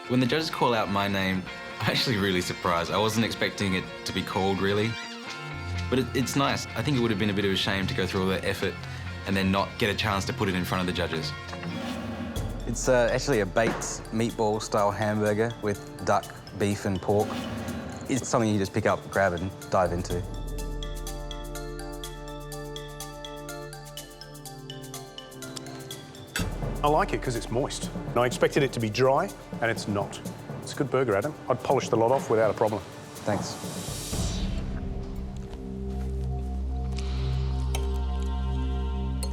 When the judges call out my name, I'm actually really surprised. I wasn't expecting it to be called, really. But it's nice. I think it would have been a bit of a shame to go through all that effort and then not get a chance to put it in front of the judges. It's actually a baked meatball-style hamburger with duck, beef and pork. It's something you just pick up, grab and dive into. I like it because it's moist. I expected it to be dry, and it's not. It's a good burger, Adam. I'd polish the lot off without a problem. Thanks.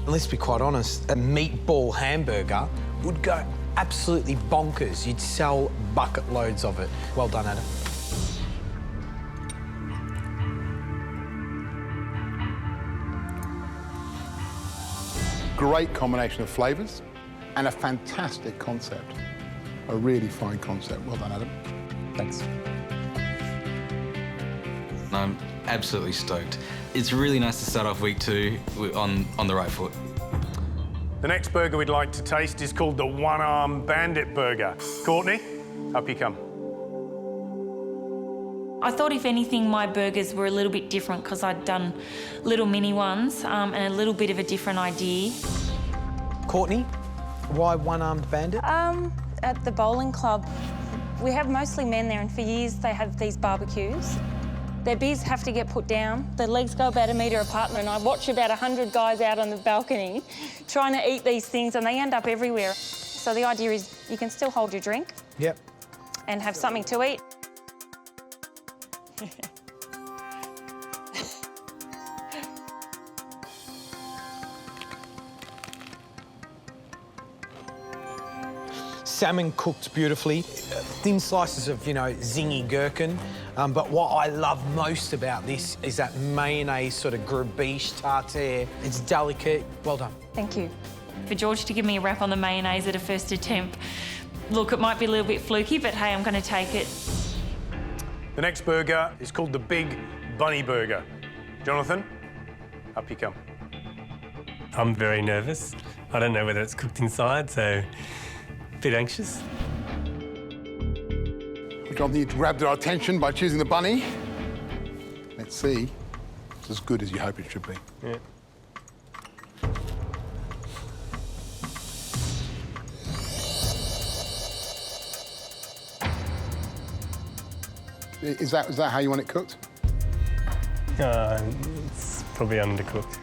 Let's be quite honest, a meatball hamburger would go absolutely bonkers. You'd sell bucket loads of it. Well done, Adam. Great combination of flavours and a fantastic concept. A really fine concept. Well done, Adam. Thanks. I'm absolutely stoked. It's really nice to start off week 2 on the right foot. The next burger we'd like to taste is called the One-Arm Bandit Burger. Courtney, up you come. I thought, if anything, my burgers were a little bit different because I'd done little mini ones and a little bit of a different idea. Courtney, why One-Armed Bandit? At the bowling club, we have mostly men there, and for years they have these barbecues. Their beers have to get put down. The legs go about 1 metre apart, and I watch about 100 guys out on the balcony trying to eat these things, and they end up everywhere. So the idea is you can still hold your drink. Yep. And have something to eat. Salmon cooked beautifully, thin slices of, you know, zingy gherkin. But what I love most about this is that mayonnaise sort of grabiche tartare. It's delicate. Well done. Thank you. For George to give me a wrap on the mayonnaise at a first attempt, look, it might be a little bit fluky, but hey, I'm going to take it. The next burger is called the Big Bunny Burger. Jonathan, up you come. I'm very nervous. I don't know whether it's cooked inside, so a bit anxious. Jonathan, you grabbed our attention by choosing the bunny. Let's see. It's as good as you hope it should be. Yeah. Is that how you want it cooked? It's probably undercooked.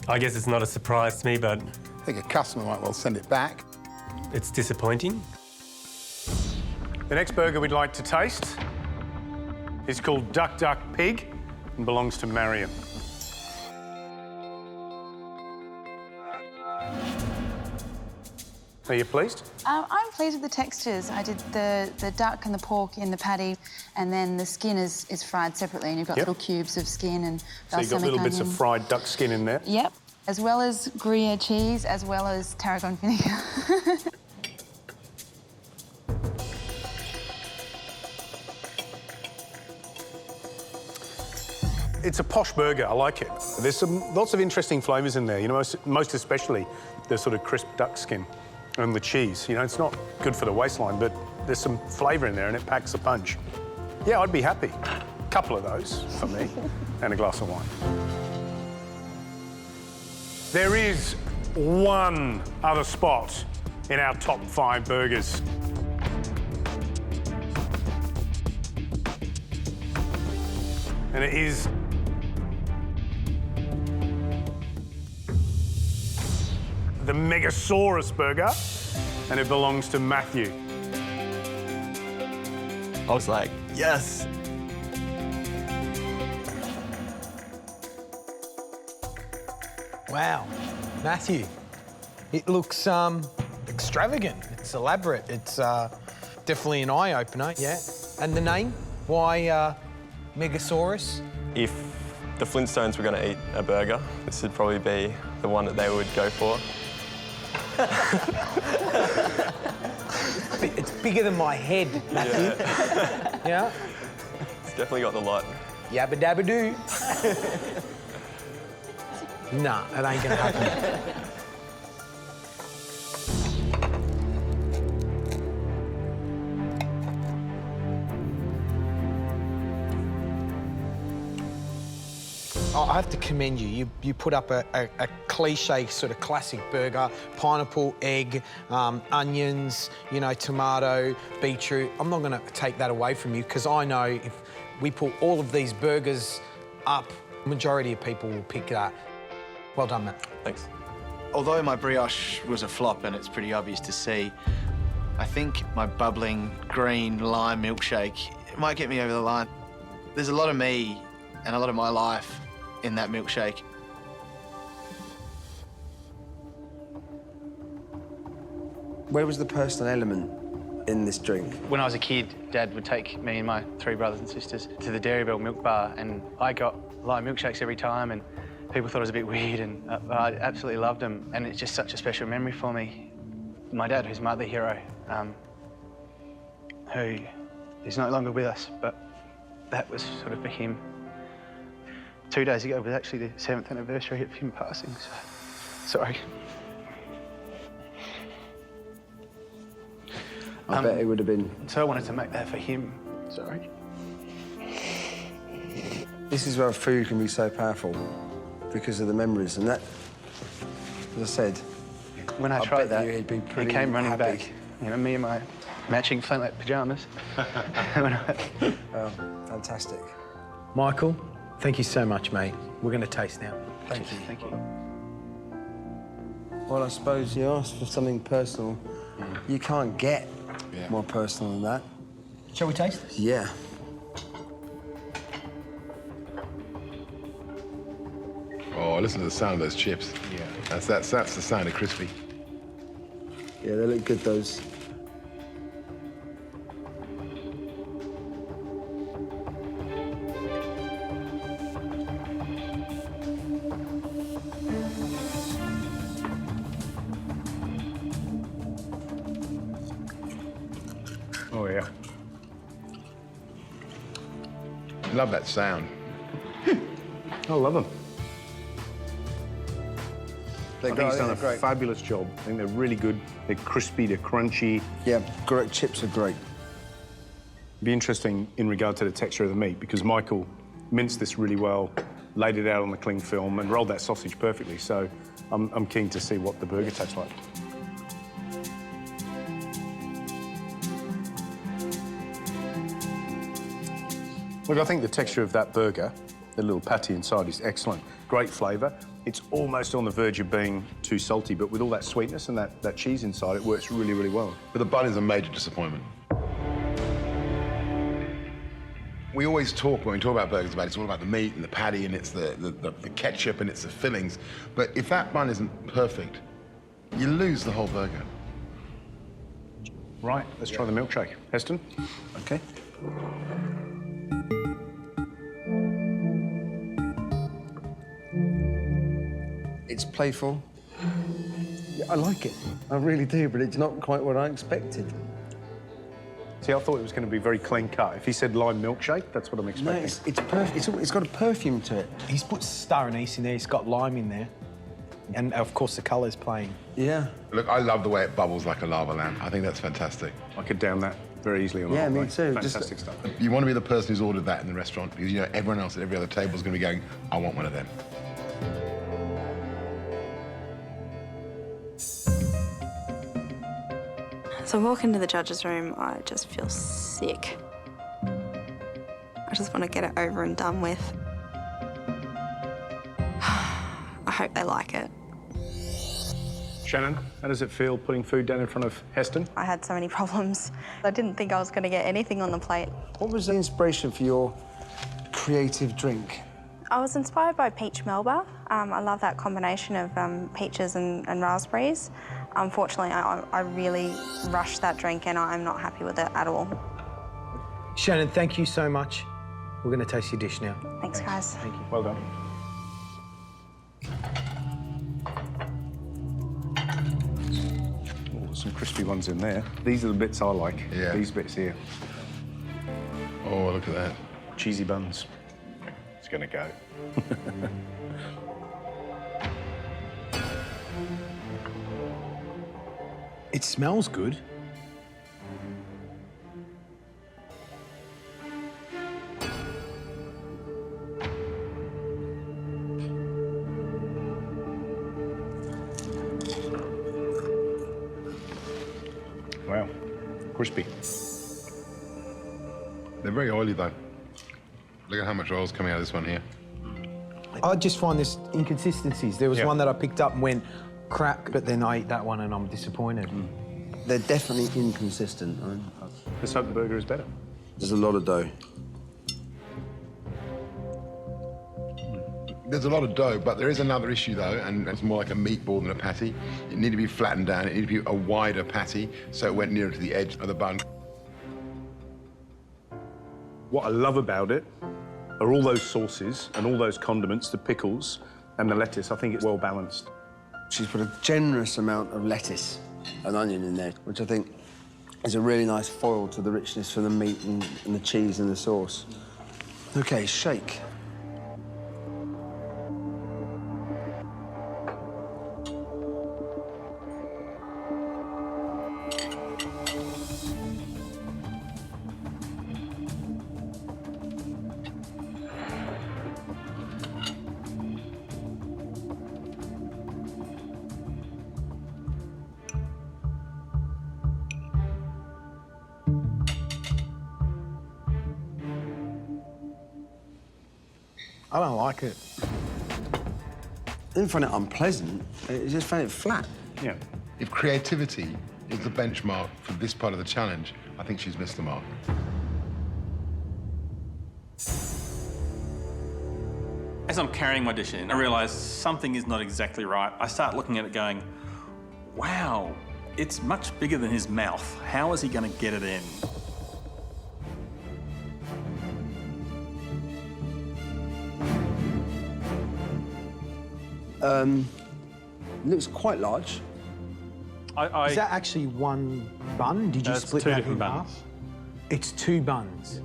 I guess it's not a surprise to me, but I think a customer might well send it back. it's disappointing. The next burger we'd like to taste is called Duck Duck Pig and belongs to Marion. Are you pleased? I'm pleased with the textures. I did the duck and the pork in the patty, and then the skin is fried separately, and you've got little cubes of skin and So you've got little bits of fried duck skin in there? Yep. As well as Gruyere cheese, as well as tarragon vinegar. It's a posh burger, I like it. There's lots of interesting flavours in there, you know, most especially the sort of crisp duck skin and the cheese. You know, it's not good for the waistline, but there's some flavour in there and it packs a punch. Yeah, I'd be happy. A couple of those for me and a glass of wine. There is one other spot in our top 5 burgers. And it is the Megasaurus burger, and it belongs to Matthew. I was like, yes! Wow, Matthew, it looks extravagant. It's elaborate. It's definitely an eye-opener, yeah. And the name? Why Megasaurus? If the Flintstones were going to eat a burger, this would probably be the one that they would go for. It's bigger than my head, Matthew. Yeah? It's definitely got the lot. Yabba dabba doo. Nah, it ain't gonna happen. I have to commend you. You put up a cliche sort of classic burger, pineapple, egg, onions, you know, tomato, beetroot. I'm not going to take that away from you because I know if we put all of these burgers up, majority of people will pick that. Well done, Matt. Thanks. Although my brioche was a flop and it's pretty obvious to see, I think my bubbling green lime milkshake might get me over the line. There's a lot of me and a lot of my life in that milkshake. Where was the personal element in this drink? When I was a kid, Dad would take me and my 3 brothers and sisters to the Dairy Bell milk bar, and I got lime milkshakes every time, and people thought it was a bit weird, and I absolutely loved them, and it's just such a special memory for me. My dad, who's my other hero, who is no longer with us, but that was sort of for him. 2 days ago was actually the 7th anniversary of him passing, so sorry. I bet it would have been... So I wanted to make that for him, sorry. This is where food can be so powerful, because of the memories, and that, as I said, when I tried that, he'd be he pretty came running happy. back. You know, me and my matching flannel pyjamas. Oh, fantastic. Michael, thank you so much, mate. We're going to taste now. Thank you. Thank you. Well, I suppose you asked for something personal. You can't get more personal than that. Shall we taste this? Yeah. Oh, listen to the sound of those chips. Yeah. That's the sound of crispy. Yeah, they look good, those. Oh, yeah. Love that sound. I love them. I They're think he's done a great. fabulous job. I think they're really good. They're crispy, they're crunchy. Yeah, great chips are great. It'd be interesting in regard to the texture of the meat because Michael minced this really well, laid it out on the cling film and rolled that sausage perfectly. So I'm keen to see what the burger tastes like. Look, I think the texture of that burger, the little patty inside, is excellent. Great flavour. It's almost on the verge of being too salty, but with all that sweetness and that cheese inside, it works really, really well. But the bun is a major disappointment. We always talk, when we talk about burgers, it's all about the meat and the patty and it's the ketchup and it's the fillings. But if that bun isn't perfect, you lose the whole burger. Right, let's try the milkshake. Heston? Okay. It's playful. Yeah, I like it. I really do, but it's not quite what I expected. See, I thought it was going to be very clean cut. If he said lime milkshake, that's what I'm No, expecting. it's perfect. It's got a perfume to it. He's put star anise in there, he's got lime in there. And, of course, the colour's playing. Yeah. Look, I love the way it bubbles like a lava lamp. I think that's fantastic. I could down that very easily on a Yeah, hot me night. too. Fantastic stuff. You want to be the person who's ordered that in the restaurant because you know everyone else at every other table is going to be going, I want one of them. So I walk into the judges' room, I just feel sick. I just want to get it over and done with. I hope they like it. Shannon, how does it feel putting food down in front of Heston? I had so many problems. I didn't think I was going to get anything on the plate. What was the inspiration for your creative drink? I was inspired by peach melba. I love that combination of peaches and raspberries. Unfortunately, I really rushed that drink and I'm not happy with it at all. Shannon, thank you so much. We're going to taste your dish now. Thanks, guys. Thank you. Well done. Oh, some crispy ones in there. These are the bits I like. Yeah. These bits here. Oh, look at that. Cheesy buns. It's going to go. It smells good. crispy. They're very oily, though. Look at how much oil's coming out of this one here. I just find there's inconsistencies. There was Yeah. one that I picked up and went crack, but then I ate that one and I'm disappointed. They're definitely inconsistent. Let's hope the burger is better. There's a lot of dough. There's a lot of dough, but there is another issue, though, and it's more like a meatball than a patty. It needed to be flattened down. It needed to be a wider patty, so it went nearer to the edge of the bun. What I love about it are all those sauces and all those condiments, the pickles and the lettuce. I think it's well balanced. She's put a generous amount of lettuce and onion in there, which I think is a really nice foil to the richness for the meat and the cheese and the sauce. OK, shake. I don't like it. I didn't find it unpleasant. I just found it flat. Yeah. If creativity is the benchmark for this part of the challenge, I think she's missed the mark. As I'm carrying my dish in, I realise something is not exactly right. I start looking at it going, wow, it's much bigger than his mouth. How is he going to get it in? It looks quite large. Is that actually one bun? Did you split two that different in buns. half? It's 2 buns.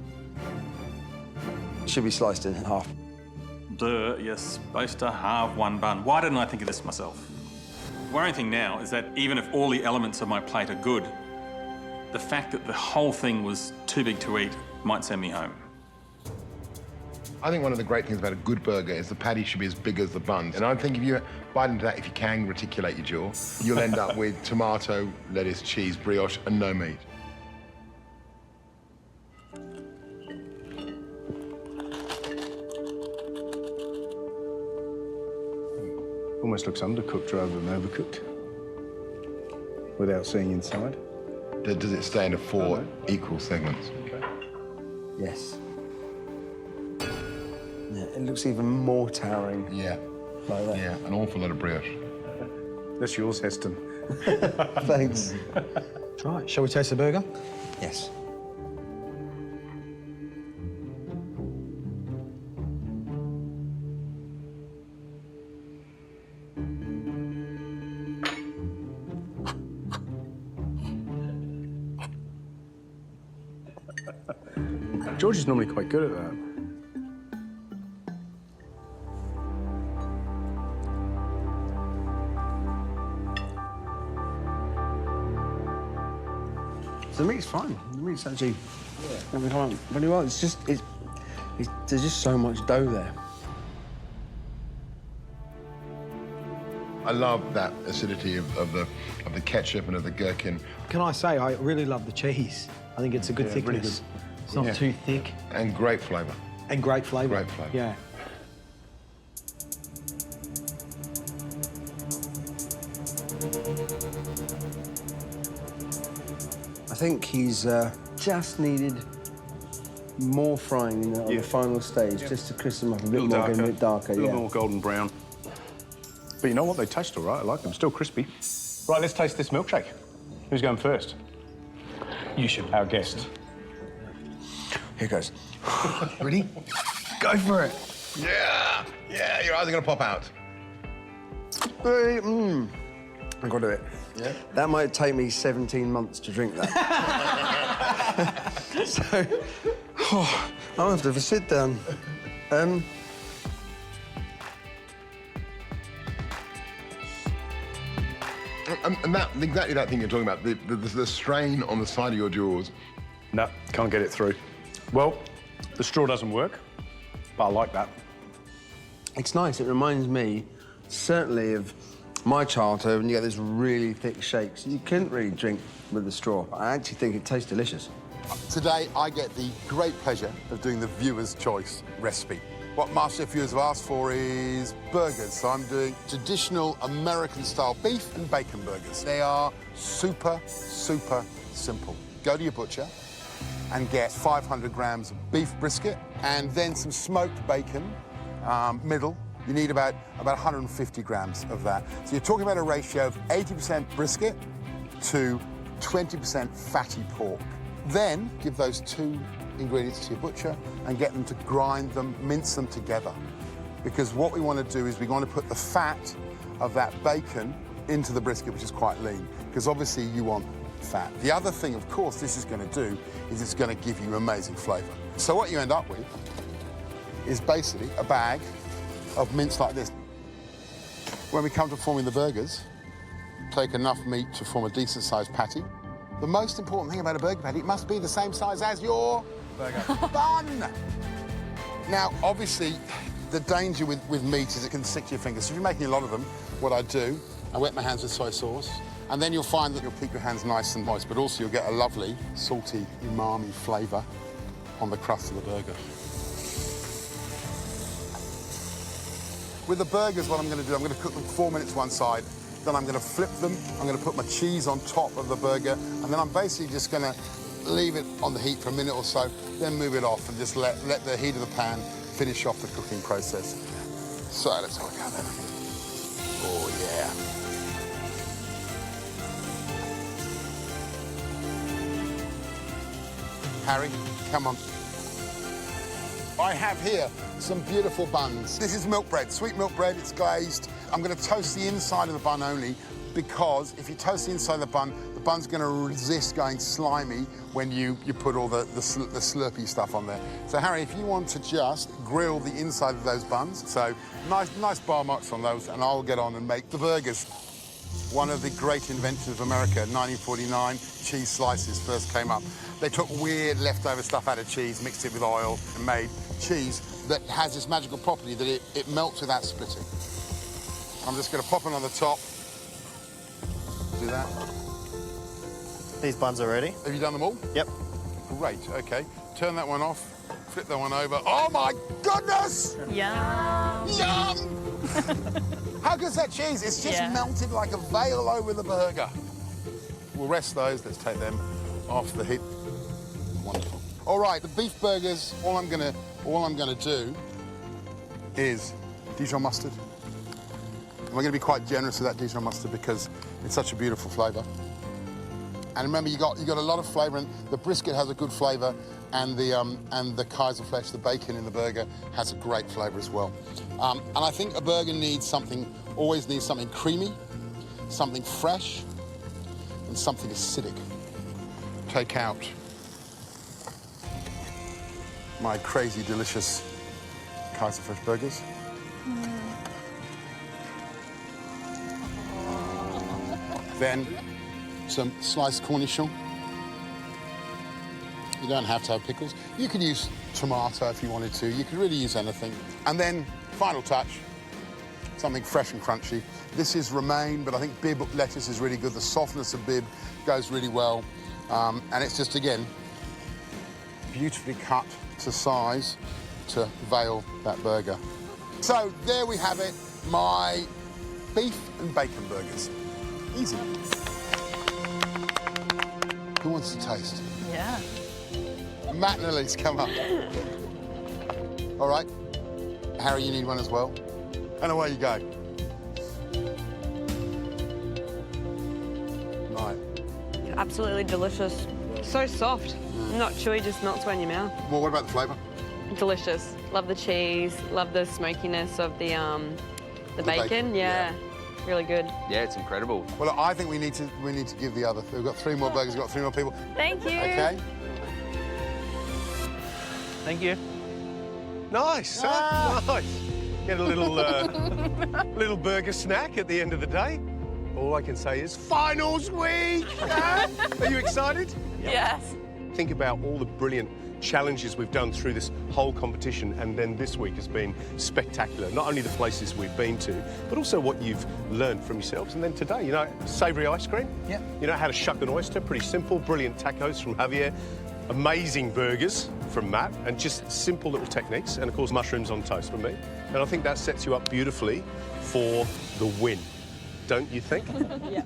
Should be sliced in half. Duh, you're supposed to halve one bun. Why didn't I think of this myself? The worrying thing now is that even if all the elements of my plate are good, the fact that the whole thing was too big to eat might send me home. I think one of the great things about a good burger is the patty should be as big as the buns. And I think if you bite into that, if you can reticulate your jaw, you'll end up with tomato, lettuce, cheese, brioche, and no meat. Almost looks undercooked rather than overcooked. Without seeing inside. Does it stay into 4 equal segments? Okay. Yes. Yeah, it looks even more towering. Yeah. Like that. Yeah, an awful lot of brioche. That's yours, Heston. Thanks. Right, shall we taste the burger? Yes. George is normally quite good at that. The meat's fine. The meat's actually coming on really well. It's just, there's just so much dough there. I love that acidity of the ketchup and of the gherkin. Can I say, I really love the cheese. I think it's a good Yeah, thickness. really good. It's not Yeah. too thick. And great flavour. And great flavour. Great flavour. Yeah. I think he's just needed more frying on the final stage, just to crisp them up a bit more, get a bit darker. A little more golden brown. But you know what? They taste all right. I like them. Still crispy. Right, let's taste this milkshake. Who's going first? You should, our guest. Here goes. Ready? Go for it. Yeah! Yeah, your eyes are going to pop out. I've got to do it. Yeah? That might take me 17 months to drink that. So, I'll have to have a sit down. And exactly that thing you're talking about, the strain on the side of your jaws. No, can't get it through. Well, the straw doesn't work, but I like that. It's nice. It reminds me, certainly, of My childhood, when you get this really thick shakes, you couldn't really drink with the straw. I actually think it tastes delicious. Today, I get the great pleasure of doing the viewer's choice recipe. What MasterChef viewers have asked for is burgers. So I'm doing traditional American-style beef and bacon burgers. They are super, super simple. Go to your butcher and get 500 grams of beef brisket and then some smoked bacon, middle. You need about 150 grams of that. So you're talking about a ratio of 80% brisket to 20% fatty pork. Then give those two ingredients to your butcher and get them to grind them, mince them together. Because what we want to do is we want to put the fat of that bacon into the brisket, which is quite lean, because obviously you want fat. The other thing, of course, this is going to do is it's going to give you amazing flavour. So what you end up with is basically a bag of mince like this. When we come to forming the burgers, take enough meat to form a decent-sized patty. The most important thing about a burger patty, it must be the same size as your burger bun. Now, obviously, the danger with meat is it can stick to your fingers. So if you're making a lot of them, what I do, I wet my hands with soy sauce, and then you'll find that you'll keep your hands nice and moist, but also you'll get a lovely, salty, umami flavour on the crust of the burger. With the burgers, what I'm going to do, I'm going to cook them 4 minutes one side, then I'm going to flip them, I'm going to put my cheese on top of the burger, and then I'm basically just going to leave it on the heat for a minute or so, then move it off and just let the heat of the pan finish off the cooking process. So let's have a look at that. Oh, yeah. Harry, come on. I have here some beautiful buns. This is milk bread, sweet milk bread, it's glazed. I'm going to toast the inside of the bun only because if you toast the inside of the bun's going to resist going slimy when you put all the slurpy stuff on there. So, Harry, if you want to just grill the inside of those buns, so nice bar marks on those, and I'll get on and make the burgers. One of the great inventions of America, 1949, cheese slices first came up. They took weird leftover stuff out of cheese, mixed it with oil, and made cheese that has this magical property that it melts without splitting. I'm just going to pop it on the top. Do that. These buns are ready. Have you done them all? Yep. Great, OK. Turn that one off, flip that one over. Oh, my goodness! Yum! Yum! How good's that cheese? It's just melted like a veil over the burger. We'll rest those. Let's take them off the heat. Wonderful. All right, the beef burgers, all I'm gonna do is Dijon mustard. And we're gonna be quite generous with that Dijon mustard because it's such a beautiful flavour. And remember, you got a lot of flavour, and the brisket has a good flavour, and the Kaiser flesh, the bacon in the burger, has a great flavour as well. And I think a burger always needs something creamy, something fresh, and something acidic. Take out my crazy delicious Kaiser fresh burgers. Then some sliced cornichon. You don't have to have pickles. You could use tomato if you wanted to. You could really use anything. And then, final touch, something fresh and crunchy. This is romaine, but I think bib lettuce is really good. The softness of bib goes really well. And it's just, again, beautifully cut to size to veil that burger. So there we have it, my beef and bacon burgers. Easy. Who wants to taste? Yeah. Matt and Elise, come up. All right. Harry, you need one as well. And away you go. Right. Absolutely delicious. So soft. Not chewy, just melts right in your mouth. Well, what about the flavour? Delicious. Love the cheese. Love the smokiness of the bacon. Yeah. Really good. Yeah, it's incredible. Well, I think we need to give the other. We've got 3 more burgers. We've got 3 more people. Thank you. Okay. Thank you. Nice, huh? Nice. Get a little little burger snack at the end of the day. All I can say is finals week. Are you excited? Yes. think about all the brilliant challenges we've done through this whole competition, and then this week has been spectacular. Not only the places we've been to, but also what you've learned from yourselves. And then today, you know, savoury ice cream. Yeah. You know how to shuck an oyster, pretty simple. Brilliant tacos from Javier. Amazing burgers from Matt, and just simple little techniques. And of course, mushrooms on toast for me. And I think that sets you up beautifully for the win, don't you think? Yeah.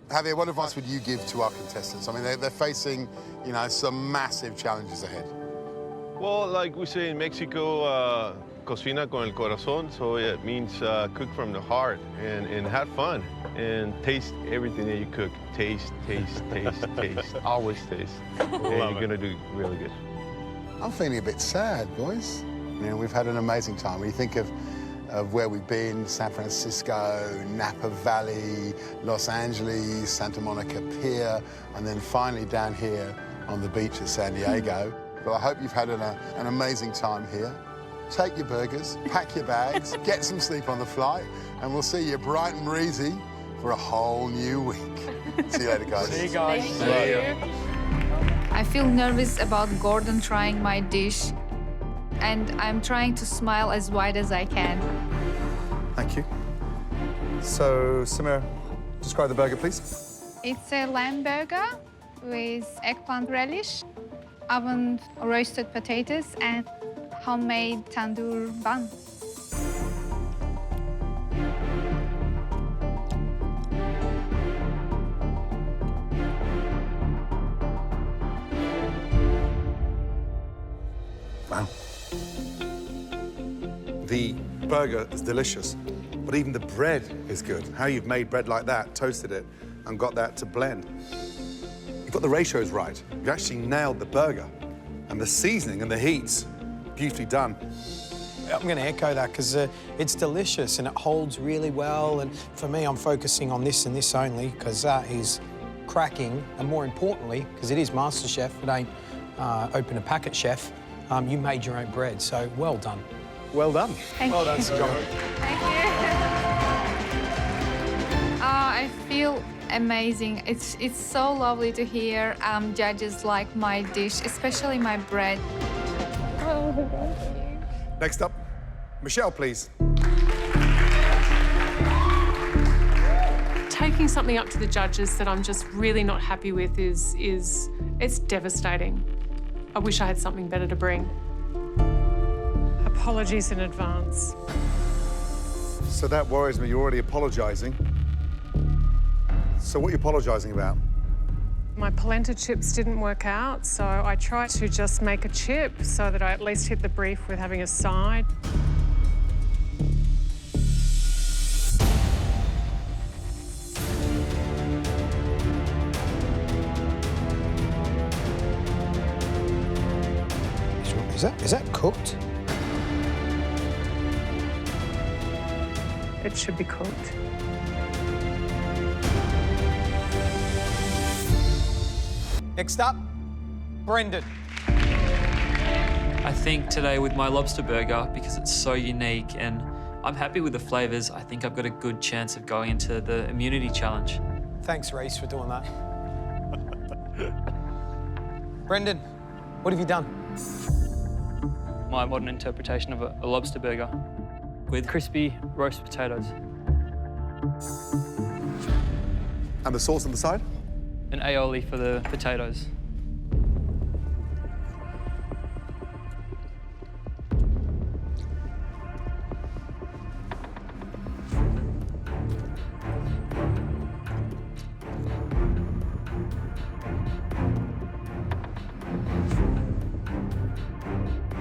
Javier, what advice would you give to our contestants? I mean, they're facing, you know, some massive challenges ahead. Well, like we say in Mexico, cocina con el corazón, so it means cook from the heart and have fun and taste everything that you cook. Taste, taste, taste, taste. Always taste. And you're gonna do really good. I'm feeling a bit sad, boys. You know, we've had an amazing time. When you think of where we've been, San Francisco, Napa Valley, Los Angeles, Santa Monica Pier, and then finally down here on the beach at San Diego. But I hope you've had an amazing time here. Take your burgers, pack your bags, get some sleep on the flight, and we'll see you bright and breezy for a whole new week. See you later, guys. See you guys. See you. I feel nervous about Gordon trying my dish, and I'm trying to smile as wide as I can. Thank you. So, Samira, describe the burger, please. It's a lamb burger with eggplant relish, oven roasted potatoes, and homemade tandoor bun. Wow. The burger is delicious, but even the bread is good. How you've made bread like that, toasted it, and got that to blend. You've got the ratios right. You actually nailed the burger. And the seasoning and the heat's beautifully done. I'm going to echo that because it's delicious and it holds really well. And for me, I'm focusing on this and this only because that is cracking. And more importantly, because it is MasterChef, it ain't open a packet chef, you made your own bread. So well done. Well done. Thank well you. done, Sir John. Thank you. I feel amazing. It's so lovely to hear judges like my dish, especially my bread. Oh, thank you. Next up, Michelle, please. Taking something up to the judges that I'm just really not happy with is it's devastating. I wish I had something better to bring. Apologies in advance. So that worries me. You're already apologising. So what are you apologising about? My polenta chips didn't work out, so I tried to just make a chip so that I at least hit the brief with having a side. Is that cooked? It should be cooked. Next up, Brendan. I think today with my lobster burger, because it's so unique and I'm happy with the flavours, I think I've got a good chance of going into the immunity challenge. Thanks, Reece, for doing that. Brendan, what have you done? My modern interpretation of a lobster burger with crispy roast potatoes. And the sauce on the side? An aioli for the potatoes.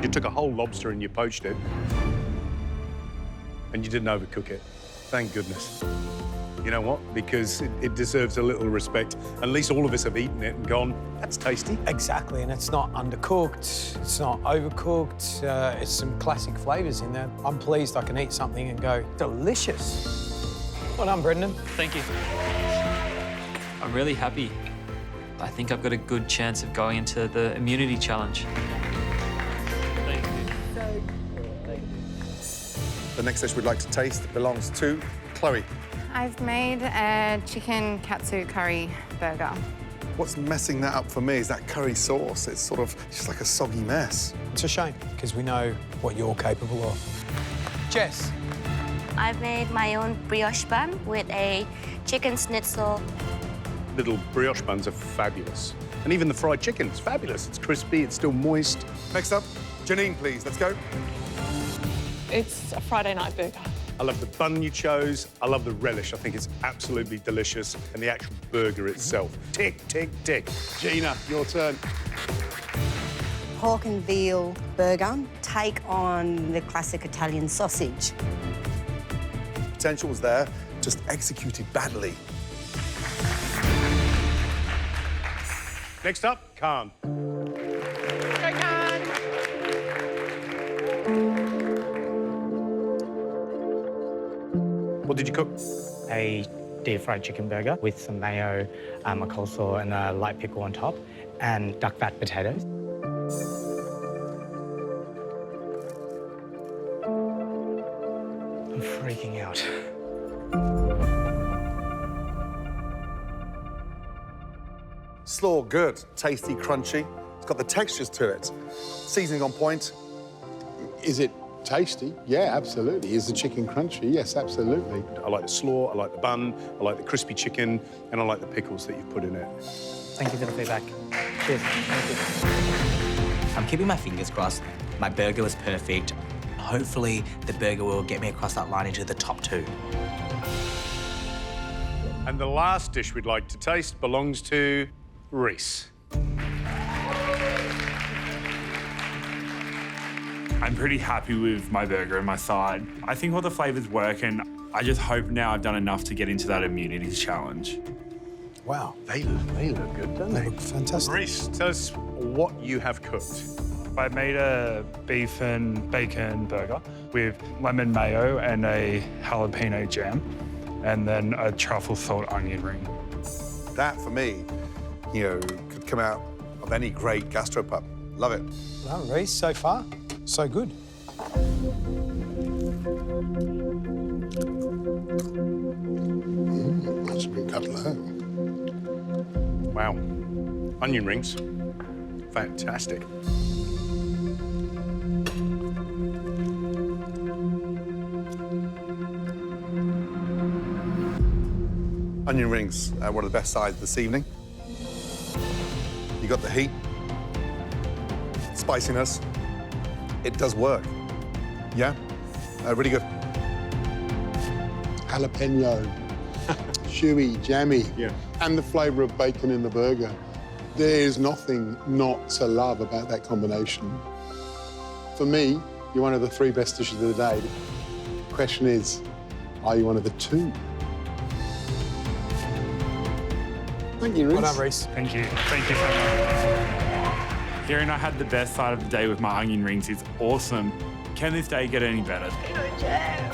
You took a whole lobster and you poached it, and you didn't overcook it. Thank goodness. You know what? Because it deserves a little respect. At least all of us have eaten it and gone, that's tasty. Exactly, and it's not undercooked, it's not overcooked, it's some classic flavours in there. I'm pleased I can eat something and go, delicious. Well done, Brendan. Thank you. I'm really happy. I think I've got a good chance of going into the immunity challenge. Thank you. The next dish we'd like to taste belongs to Chloe. I've made a chicken katsu curry burger. What's messing that up for me is that curry sauce. It's sort of just like a soggy mess. It's a shame, because we know what you're capable of. Jess? I've made my own brioche bun with a chicken schnitzel. Little brioche buns are fabulous. And even the fried chicken is fabulous. It's crispy, it's still moist. Next up, Janine, please. Let's go. It's a Friday night burger. I love the bun you chose. I love the relish. I think it's absolutely delicious. And the actual burger itself. Tick, tick, tick. Gina, your turn. Pork and veal burger. Take on the classic Italian sausage. Potential was there, just executed badly. Next up, Khan. What did you cook? A deep-fried chicken burger with some mayo, a coleslaw and a light pickle on top, and duck fat potatoes. I'm freaking out. Slaw, good. Tasty, crunchy. It's got the textures to it. Seasoning on point. Is it tasty? Yeah, absolutely. Is the chicken crunchy? Yes, absolutely. I like the slaw, I like the bun, I like the crispy chicken, and I like the pickles that you've put in it. Thank you for the feedback. Cheers. Thank you. I'm keeping my fingers crossed. My burger was perfect. Hopefully, the burger will get me across that line into the top 2. And the last dish we'd like to taste belongs to Reese. I'm pretty happy with my burger and my side. I think all the flavours work, and I just hope now I've done enough to get into that immunity challenge. Wow. They look good, don't they? They look fantastic. Reese, tell us what you have cooked. I made a beef and bacon burger with lemon mayo and a jalapeno jam, and then a truffle salt onion ring. That, for me, you know, could come out of any great gastropub. Love it. Well, Reese, so far, so good. That's been cut low. Wow. Onion rings. Fantastic. Onion rings, one of the best sides this evening. You got the heat, spiciness. It does work. Yeah? Really good. Jalapeno, chewy, jammy, and the flavour of bacon in the burger. There's nothing not to love about that combination. For me, you're one of the 3 best dishes of the day. The question is, are you one of the 2? Thank you, Reese. Well done, Reese. Thank you. Thank you so much. Hearing I had the best side of the day with my onion rings is awesome. Can this day get any better? Jam.